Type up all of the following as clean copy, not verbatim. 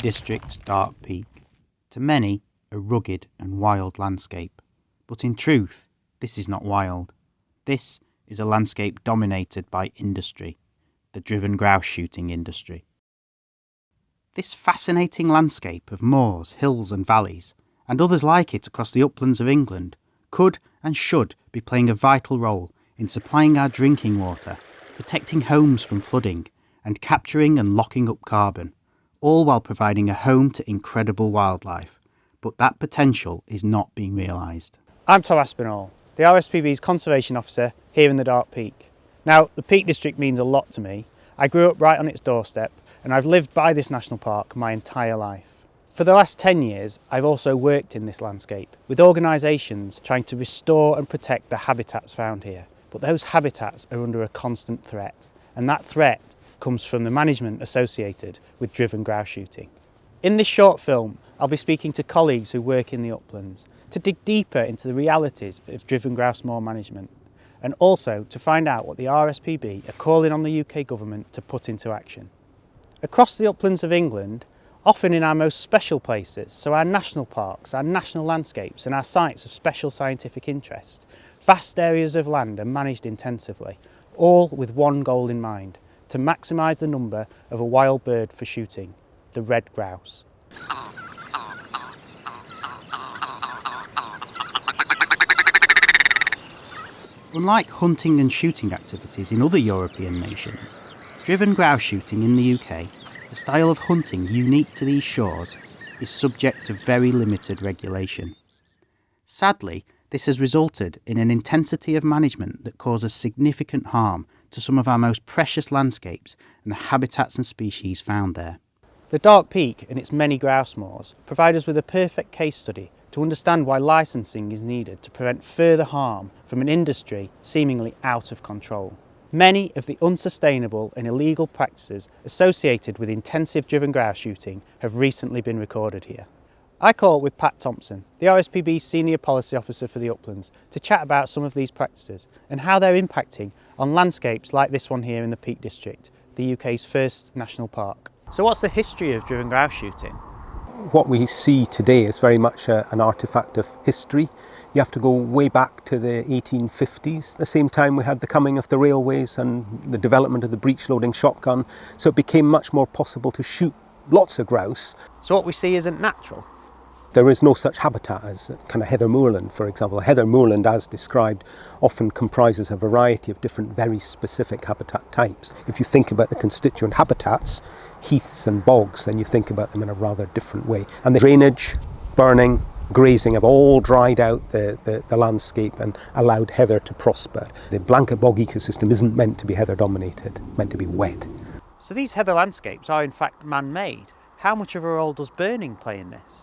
Peak District's dark peak. To many, a rugged and wild landscape. But in truth, this is not wild. This is a landscape dominated by industry, the driven grouse shooting industry. This fascinating landscape of moors, hills and valleys, and others like it across the uplands of England, could and should be playing a vital role in supplying our drinking water, protecting homes from flooding, and capturing and locking up carbon, all while providing a home to incredible wildlife. But that potential is not being realised. I'm Tom Aspinall, the RSPB's Conservation Officer here in the Dark Peak. Now, the Peak District means a lot to me. I grew up right on its doorstep, and I've lived by this national park my entire life. For the last 10 years, I've also worked in this landscape, with organisations trying to restore and protect the habitats found here. But those habitats are under a constant threat, and that threat comes from the management associated with driven grouse shooting. In this short film, I'll be speaking to colleagues who work in the uplands to dig deeper into the realities of driven grouse moor management, and also to find out what the RSPB are calling on the UK government to put into action. Across the uplands of England, often in our most special places, so our national parks, our national landscapes and our sites of special scientific interest, vast areas of land are managed intensively, all with one goal in mind: to maximise the number of a wild bird for shooting, the red grouse. Unlike hunting and shooting activities in other European nations, driven grouse shooting in the UK, a style of hunting unique to these shores, is subject to very limited regulation. Sadly, this has resulted in an intensity of management that causes significant harm to some of our most precious landscapes and the habitats and species found there. The Dark Peak and its many grouse moors provide us with a perfect case study to understand why licensing is needed to prevent further harm from an industry seemingly out of control. Many of the unsustainable and illegal practices associated with intensive driven grouse shooting have recently been recorded here. I caught up with Pat Thompson, the RSPB's Senior Policy Officer for the Uplands, to chat about some of these practices and how they're impacting on landscapes like this one here in the Peak District, the UK's first national park. So what's the history of driven grouse shooting? What we see today is very much an artefact of history. You have to go way back to the 1850s. At the same time we had the coming of the railways and the development of the breech-loading shotgun, so it became much more possible to shoot lots of grouse. So what we see isn't natural? There is no such habitat as kind of heather moorland, for example. Heather moorland, as described, often comprises a variety of different very specific habitat types. If you think about the constituent habitats, heaths and bogs, then you think about them in a rather different way. And the drainage, burning, grazing have all dried out the landscape and allowed heather to prosper. The blanket bog ecosystem isn't meant to be heather dominated, meant to be wet. So these heather landscapes are in fact man-made. How much of a role does burning play in this?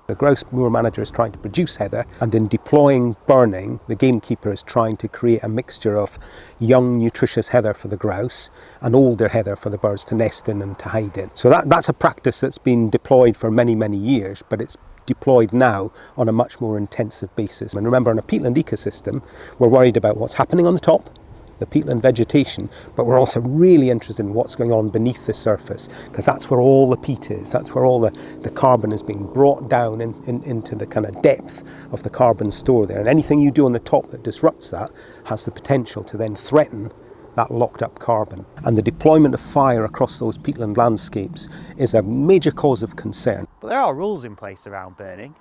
The grouse moor manager is trying to produce heather, and in deploying burning, the gamekeeper is trying to create a mixture of young, nutritious heather for the grouse and older heather for the birds to nest in and to hide in. So that's a practice that's been deployed for many, many years, but it's deployed now on a much more intensive basis. And remember, in a peatland ecosystem, we're worried about what's happening on the top, the peatland vegetation, but we're also really interested in what's going on beneath the surface, because that's where all the peat is, that's where all the carbon is being brought down into the kind of depth of the carbon store there. And anything you do on the top that disrupts that has the potential to then threaten that locked up carbon. And the deployment of fire across those peatland landscapes is a major cause of concern. But there are rules in place around burning.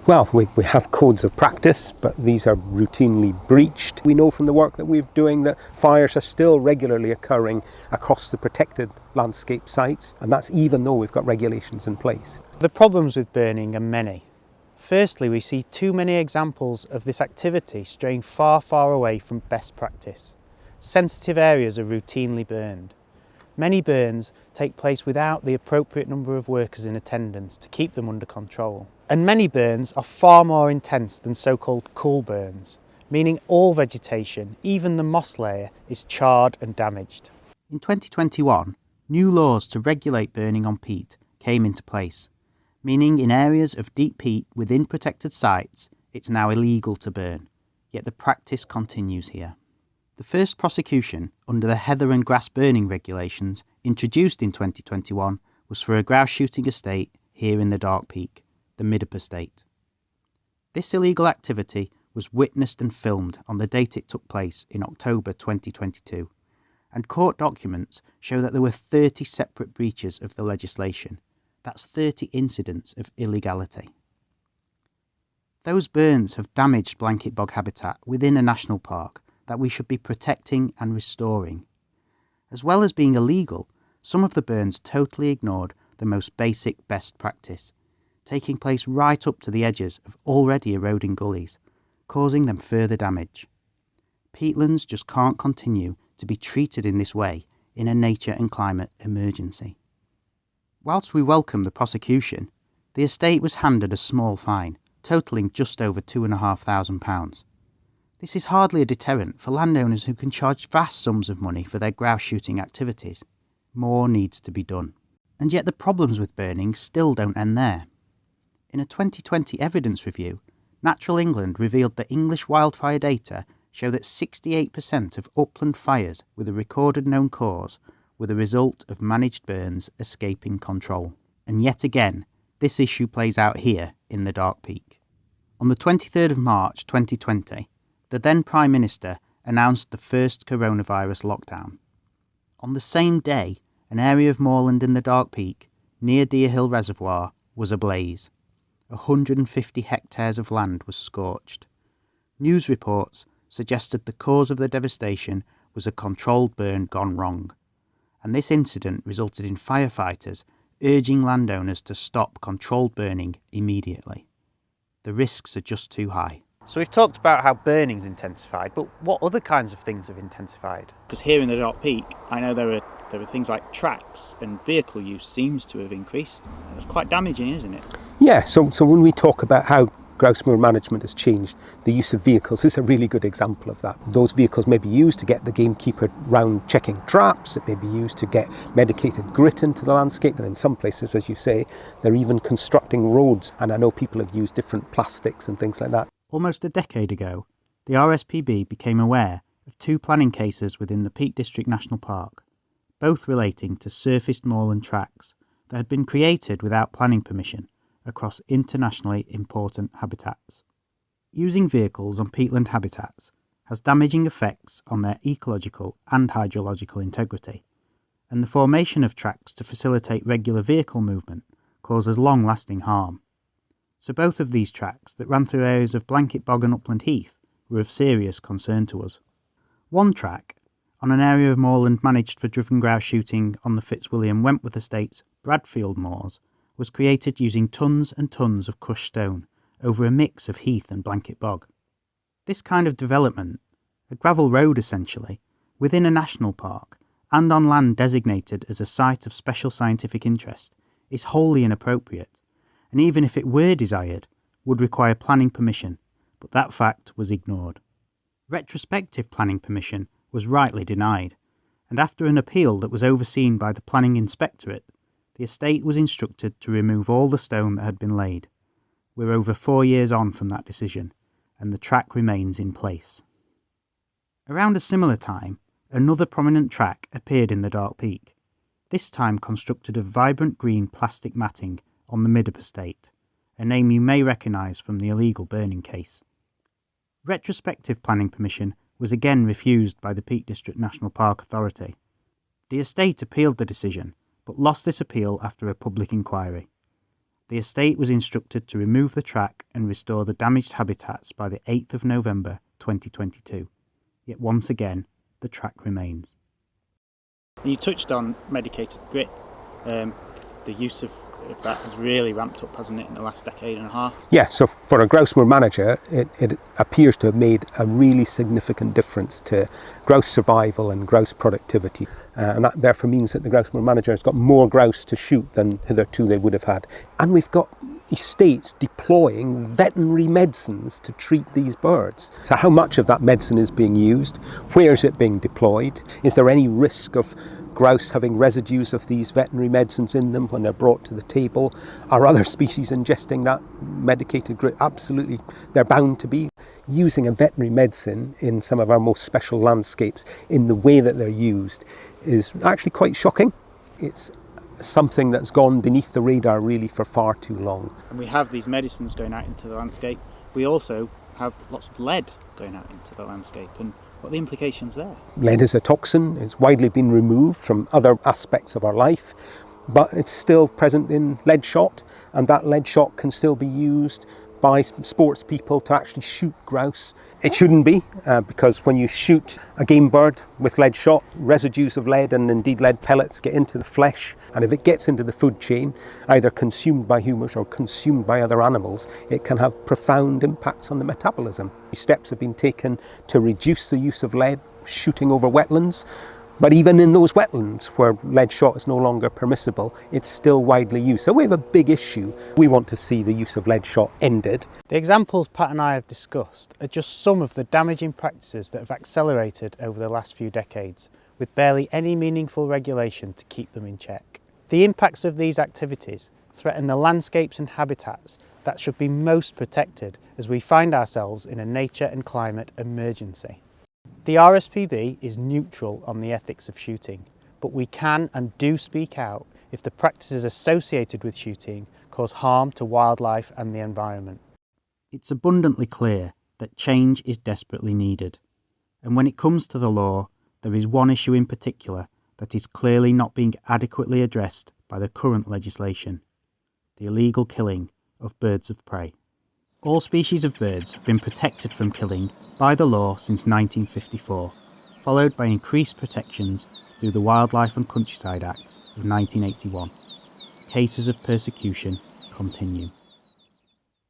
Well, we have codes of practice, but these are routinely breached. We know from the work that we're doing that fires are still regularly occurring across the protected landscape sites, and that's even though we've got regulations in place. The problems with burning are many. Firstly, we see too many examples of this activity straying far, far away from best practice. Sensitive areas are routinely burned. Many burns take place without the appropriate number of workers in attendance to keep them under control. And many burns are far more intense than so-called cool burns, meaning all vegetation, even the moss layer, is charred and damaged. In 2021, new laws to regulate burning on peat came into place, meaning in areas of deep peat within protected sites, it's now illegal to burn, yet the practice continues here. The first prosecution under the heather and grass burning regulations introduced in 2021 was for a grouse shooting estate here in the Dark Peak, the Middup Estate. This illegal activity was witnessed and filmed on the date it took place in October 2022, and court documents show that there were 30 separate breaches of the legislation. That's 30 incidents of illegality. Those burns have damaged blanket bog habitat within a national park that we should be protecting and restoring. As well as being illegal, some of the burns totally ignored the most basic best practice, taking place right up to the edges of already eroding gullies, causing them further damage. Peatlands just can't continue to be treated in this way in a nature and climate emergency. Whilst we welcome the prosecution, the estate was handed a small fine, totalling just over £2,500. This is hardly a deterrent for landowners who can charge vast sums of money for their grouse shooting activities. More needs to be done. And yet the problems with burning still don't end there. In a 2020 evidence review, Natural England revealed that English wildfire data show that 68% of upland fires with a recorded known cause were the result of managed burns escaping control. And yet again, this issue plays out here in the Dark Peak. On the 23rd of March 2020, the then Prime Minister announced the first coronavirus lockdown. On the same day, an area of moorland in the Dark Peak, near Deer Hill Reservoir, was ablaze. 150 hectares of land was scorched. News reports suggested the cause of the devastation was a controlled burn gone wrong, and this incident resulted in firefighters urging landowners to stop controlled burning immediately. The risks are just too high. So we've talked about how burning's intensified, but what other kinds of things have intensified? Because here in the Dark Peak, I know there are things like tracks, and vehicle use seems to have increased. That's quite damaging, isn't it? Yeah, so when we talk about how grouse moor management has changed, the use of vehicles is a really good example of that. Those vehicles may be used to get the gamekeeper round checking traps, it may be used to get medicated grit into the landscape, and in some places, as you say, they're even constructing roads, and I know people have used different plastics and things like that. Almost a decade ago, the RSPB became aware of 2 planning cases within the Peak District National Park, both relating to surfaced moorland tracks that had been created without planning permission across internationally important habitats. Using vehicles on peatland habitats has damaging effects on their ecological and hydrological integrity, and the formation of tracks to facilitate regular vehicle movement causes long-lasting harm. So both of these tracks that ran through areas of blanket bog and upland heath were of serious concern to us. One track, on an area of moorland managed for driven grouse shooting on the Fitzwilliam Wentworth Estate's Bradfield moors, was created using tons and tons of crushed stone over a mix of heath and blanket bog. This kind of development, a gravel road essentially, within a national park and on land designated as a site of special scientific interest, is wholly inappropriate, and even if it were desired, would require planning permission, but that fact was ignored. Retrospective planning permission was rightly denied, and after an appeal that was overseen by the Planning Inspectorate, the estate was instructed to remove all the stone that had been laid. We're over 4 years on from that decision, and the track remains in place. Around a similar time, another prominent track appeared in the Dark Peak, this time constructed of vibrant green plastic matting on the Middup Estate, a name you may recognise from the illegal burning case. Retrospective planning permission was again refused by the Peak District National Park Authority. The estate appealed the decision, but lost this appeal after a public inquiry. The estate was instructed to remove the track and restore the damaged habitats by the 8th of November 2022. Yet once again, the track remains. You touched on medicated grit. The use of that has really ramped up, hasn't it, in the last decade and a half? Yeah, so for a grouse moor manager, it appears to have made a really significant difference to grouse survival and grouse productivity. And that therefore means that the grouse moor manager has got more grouse to shoot than hitherto they would have had. And we've got estates deploying veterinary medicines to treat these birds. So how much of that medicine is being used? Where is it being deployed? Is there any risk of grouse having residues of these veterinary medicines in them when they're brought to the table? Are other species ingesting that medicated grit? Absolutely, they're bound to be. Using a veterinary medicine in some of our most special landscapes in the way that they're used is actually quite shocking. It's something that's gone beneath the radar really for far too long. And we have these medicines going out into the landscape. We also have lots of lead going out into the landscape. And what are the implications there? Lead is a toxin. It's widely been removed from other aspects of our life, but it's still present in lead shot, and that lead shot can still be used by sports people to actually shoot grouse. It shouldn't be, because when you shoot a game bird with lead shot, residues of lead and indeed lead pellets get into the flesh, and if it gets into the food chain, either consumed by humans or consumed by other animals, it can have profound impacts on the metabolism. Steps have been taken to reduce the use of lead shooting over wetlands. But even in those wetlands where lead shot is no longer permissible, it's still widely used. So we have a big issue. We want to see the use of lead shot ended. The examples Pat and I have discussed are just some of the damaging practices that have accelerated over the last few decades, with barely any meaningful regulation to keep them in check. The impacts of these activities threaten the landscapes and habitats that should be most protected as we find ourselves in a nature and climate emergency. The RSPB is neutral on the ethics of shooting, but we can and do speak out if the practices associated with shooting cause harm to wildlife and the environment. It's abundantly clear that change is desperately needed, and when it comes to the law, there is one issue in particular that is clearly not being adequately addressed by the current legislation: the illegal killing of birds of prey. All species of birds have been protected from killing by the law since 1954, followed by increased protections through the Wildlife and Countryside Act of 1981. Cases of persecution continue.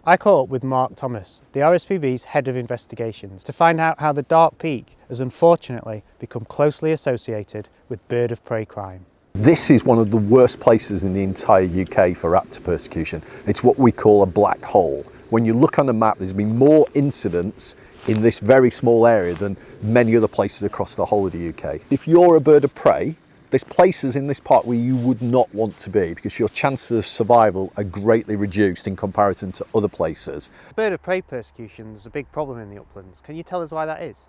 I caught up with Mark Thomas, the RSPB's head of investigations, to find out how the Dark Peak has unfortunately become closely associated with bird of prey crime. This is one of the worst places in the entire UK for raptor persecution. It's what we call a black hole. When you look on the map, there's been more incidents in this very small area than many other places across the whole of the UK. If you're a bird of prey, there's places in this park where you would not want to be because your chances of survival are greatly reduced in comparison to other places. Bird of prey persecution is a big problem in the uplands. Can you tell us why that is?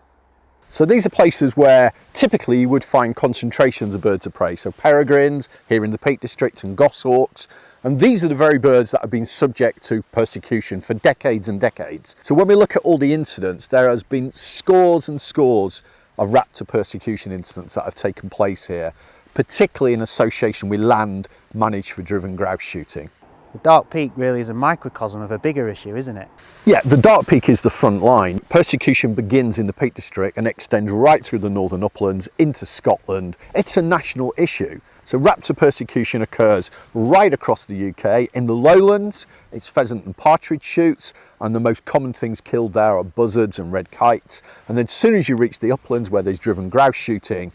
So these are places where typically you would find concentrations of birds of prey. So peregrines here in the Peak District and goshawks. And these are the very birds that have been subject to persecution for decades and decades. So when we look at all the incidents, there has been scores and scores of raptor persecution incidents that have taken place here, particularly in association with land managed for driven grouse shooting. The Dark Peak really is a microcosm of a bigger issue, isn't it? Yeah, the Dark Peak is the front line. Persecution begins in the Peak District and extends right through the northern uplands into Scotland. It's a national issue. So raptor persecution occurs right across the UK. In the lowlands, it's pheasant and partridge shoots, and the most common things killed there are buzzards and red kites. And then as soon as you reach the uplands where there's driven grouse shooting,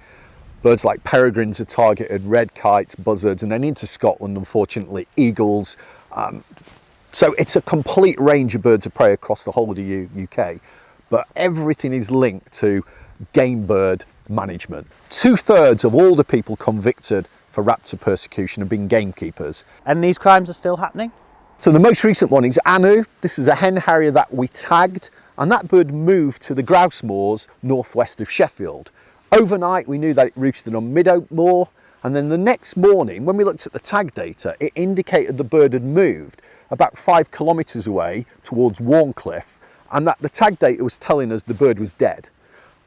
birds like peregrines are targeted, red kites, buzzards, and then into Scotland, unfortunately, eagles. So it's a complete range of birds of prey across the whole of the UK, but everything is linked to game bird management. 2/3 of all the people convicted for raptor persecution have been gamekeepers. And these crimes are still happening? So the most recent one is Anu. This is a hen harrier that we tagged, and that bird moved to the grouse moors northwest of Sheffield. Overnight we knew that it roosted on Mid-Oak Moor, and then the next morning when we looked at the tag data, it indicated the bird had moved about 5 kilometres away towards Warncliffe, and that the tag data was telling us the bird was dead.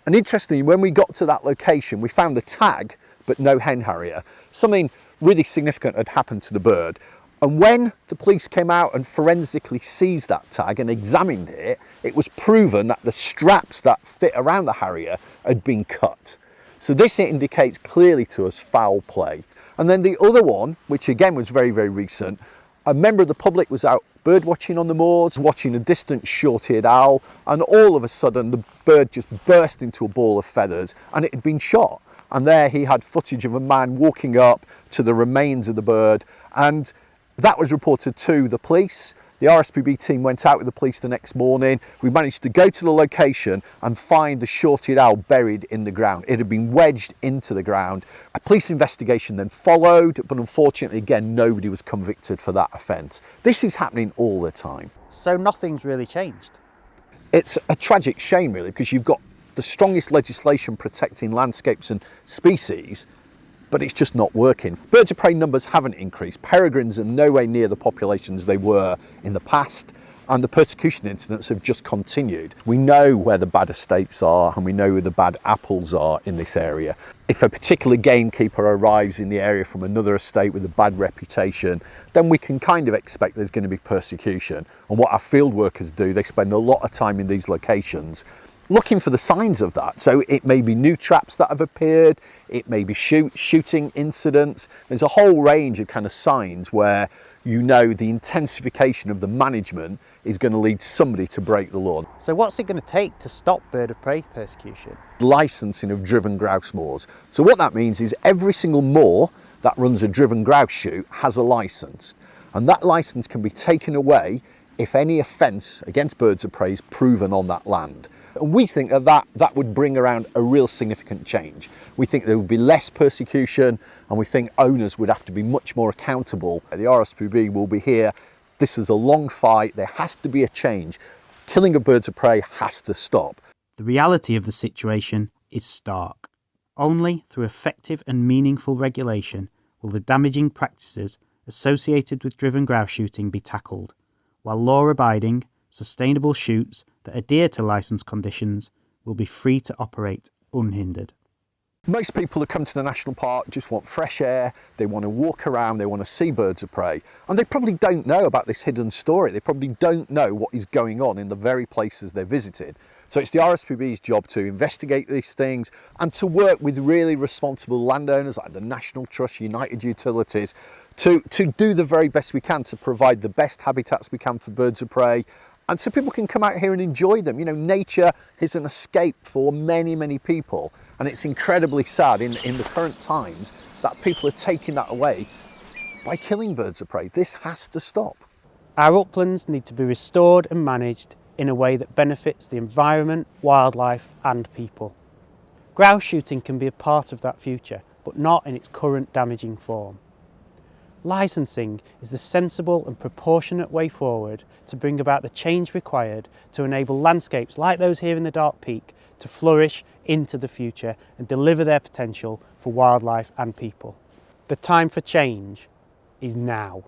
And interestingly, when we got to that location, we found the tag but no hen harrier. Something really significant had happened to the bird. And when the police came out and forensically seized that tag and examined it, it was proven that the straps that fit around the harrier had been cut. So this indicates clearly to us foul play. And then the other one, which again was very, very recent, a member of the public was out bird watching on the moors, watching a distant short-eared owl, and all of a sudden the bird just burst into a ball of feathers and it had been shot. And there he had footage of a man walking up to the remains of the bird, and that was reported to the police. The RSPB team went out with the police the next morning. We managed to go to the location and find the short-eared owl buried in the ground. It had been wedged into the ground. A police investigation then followed, but unfortunately, again, nobody was convicted for that offence. This is happening all the time. So nothing's really changed? It's a tragic shame, really, because you've got the strongest legislation protecting landscapes and species, but it's just not working. Birds of prey numbers haven't increased. Peregrines are nowhere near the populations they were in the past, and the persecution incidents have just continued. We know where the bad estates are, and we know where the bad apples are in this area. If a particular gamekeeper arrives in the area from another estate with a bad reputation, then we can kind of expect there's going to be persecution. And what our field workers do, they spend a lot of time in these locations looking for the signs of that. So it may be new traps that have appeared, it may be shooting incidents. There's a whole range of kind of signs where you know the intensification of the management is going to lead somebody to break the law. So what's it going to take to stop bird of prey persecution? Licensing of driven grouse moors. So what that means is every single moor that runs a driven grouse shoot has a licence, and that licence can be taken away if any offence against birds of prey is proven on that land. And we think that would bring around a real significant change. We think there would be less persecution, and we think owners would have to be much more accountable. The RSPB will be here. This is a long fight. There has to be a change. Killing of birds of prey has to stop. The reality of the situation is stark. Only through effective and meaningful regulation will the damaging practices associated with driven grouse shooting be tackled, while law-abiding, sustainable shoots that adhere to licence conditions will be free to operate unhindered. Most people who come to the national park just want fresh air, they want to walk around, they want to see birds of prey, and they probably don't know about this hidden story. They probably don't know what is going on in the very places they're visited. So it's the RSPB's job to investigate these things and to work with really responsible landowners like the National Trust, United Utilities, to do the very best we can to provide the best habitats we can for birds of prey, and so people can come out here and enjoy them. You know, nature is an escape for many, many people, and it's incredibly sad in the current times that people are taking that away by killing birds of prey. This has to stop. Our uplands need to be restored and managed in a way that benefits the environment, wildlife and people. Grouse shooting can be a part of that future, but not in its current damaging form. Licensing is the sensible and proportionate way forward to bring about the change required to enable landscapes like those here in the Dark Peak to flourish into the future and deliver their potential for wildlife and people. The time for change is now.